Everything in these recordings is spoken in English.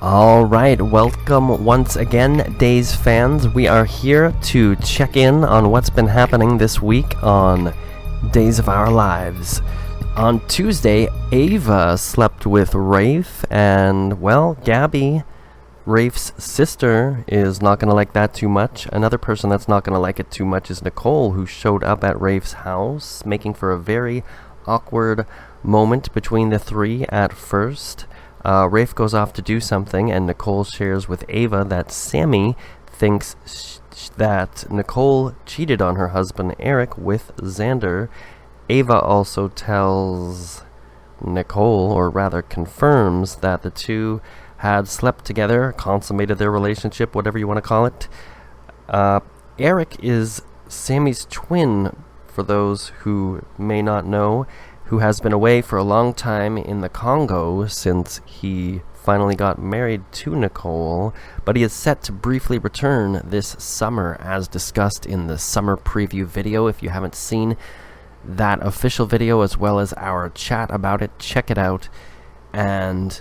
Alright, welcome once again, Days fans. We are here to check in on what's been happening this week on Days of Our Lives. On Tuesday, Ava slept with Rafe, and, well, Gabby, Rafe's sister, is not going to like that too much. Another person that's not going to like it too much is Nicole, who showed up at Rafe's house, making for a very awkward moment between the three at first. Rafe goes off to do something, and Nicole shares with Ava that Sammy thinks that Nicole cheated on her husband Eric with Xander. Ava also tells Nicole, or rather confirms, that the two had slept together, consummated their relationship, whatever you want to call it. Eric is Sammy's twin, for those who may not know, who has been away for a long time in the Congo since he finally got married to Nicole, but he is set to briefly return this summer, as discussed in the summer preview video. If you haven't seen that official video as well as our chat about it, check it out. And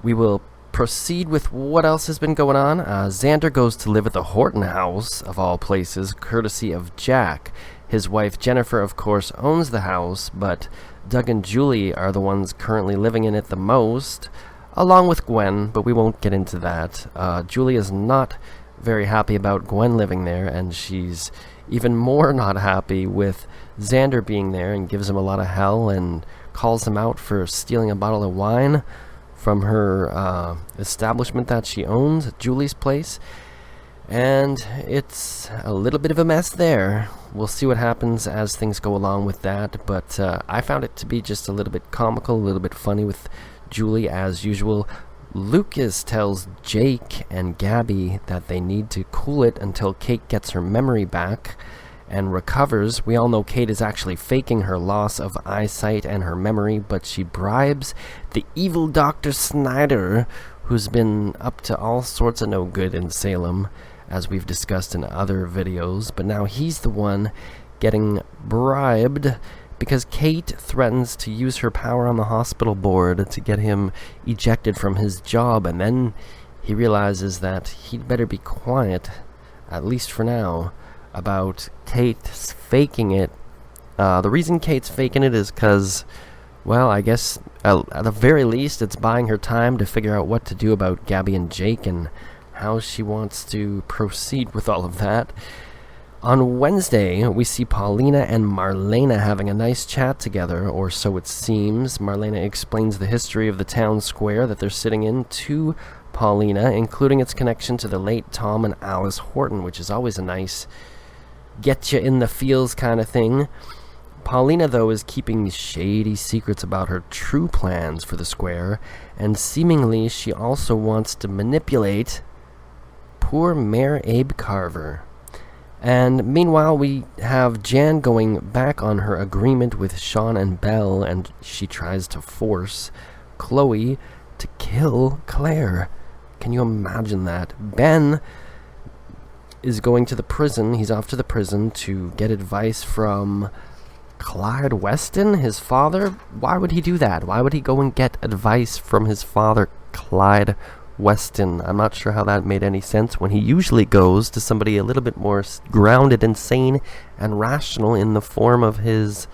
we will proceed with what else has been going on. Xander goes to live at the Horton house, of all places, courtesy of Jack. His wife Jennifer, of course, owns the house, but Doug and Julie are the ones currently living in it the most, along with Gwen, but we won't get into that. Julie is not very happy about Gwen living there, and she's even more not happy with Xander being there, and gives him a lot of hell and calls him out for stealing a bottle of wine from her establishment that she owns, Julie's place. And it's a little bit of a mess there. We'll see what happens as things go along with that, but I found it to be just a little bit comical, a little bit funny with Julie as usual. Lucas tells Jake and Gabby that they need to cool it until Kate gets her memory back and recovers. We all know Kate is actually faking her loss of eyesight and her memory, but she bribes the evil Dr. Snyder, who's been up to all sorts of no good in Salem, as we've discussed in other videos, but now he's the one getting bribed because Kate threatens to use her power on the hospital board to get him ejected from his job, and then he realizes that he'd better be quiet, at least for now, about Kate faking it. The reason Kate's faking it is because, well, I guess at the very least it's buying her time to figure out what to do about Gabby and Jake and how she wants to proceed with all of that. On Wednesday, we see Paulina and Marlena having a nice chat together, or so it seems. Marlena explains the history of the town square that they're sitting in to Paulina, including its connection to the late Tom and Alice Horton, which is always a nice get you in the feels kind of thing. Paulina, though, is keeping shady secrets about her true plans for the square, and seemingly she also wants to manipulate poor Mayor Abe Carver. And meanwhile, we have Jan going back on her agreement with Sean and Belle, and she tries to force Chloe to kill Claire. Can you imagine that? Ben is going to the prison. He's off to the prison to get advice from Clyde Weston, his father. Why would he do that? Why would he go and get advice from his father, Clyde Weston? I'm not sure how that made any sense when he usually goes to somebody a little bit more grounded and sane and rational in the form of his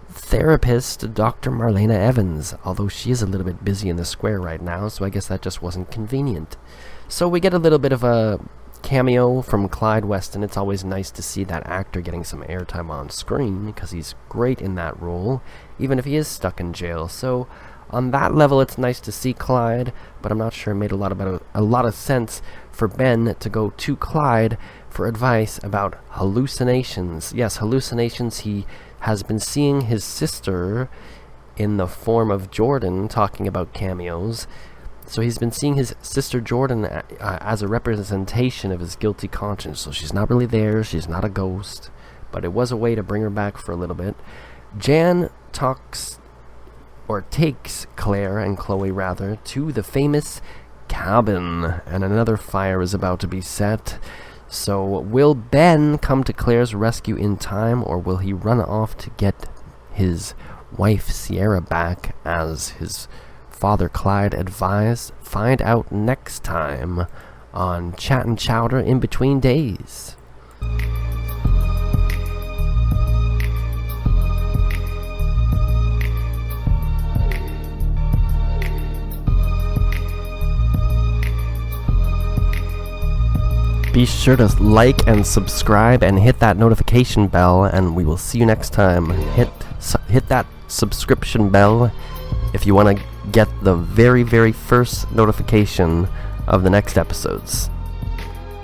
therapist, Dr. Marlena Evans, although she is a little bit busy in the square right now, so I guess that just wasn't convenient. So we get a little bit of a cameo from Clyde Weston. It's always nice to see that actor getting some airtime on screen because he's great in that role, even if he is stuck in jail. So on that level, it's nice to see Clyde, but I'm not sure it made a lot of sense for Ben to go to Clyde for advice about hallucinations. Yes, hallucinations. He has been seeing his sister in the form of Jordan, talking about cameos. So he's been seeing his sister Jordan as a representation of his guilty conscience. So she's not really there, she's not a ghost, but it was a way to bring her back for a little bit. Jan takes Claire and Chloe rather to the famous cabin, and another fire is about to be set. So will Ben come to Claire's rescue in time, or will he run off to get his wife Sierra back as his Father Clyde advised. Find out next time on Chat and Chowder in Between Days. Be sure to like and subscribe and hit that notification bell, and we will see you next time. Hit that subscription bell if you want to get the very, very first notification of the next episodes.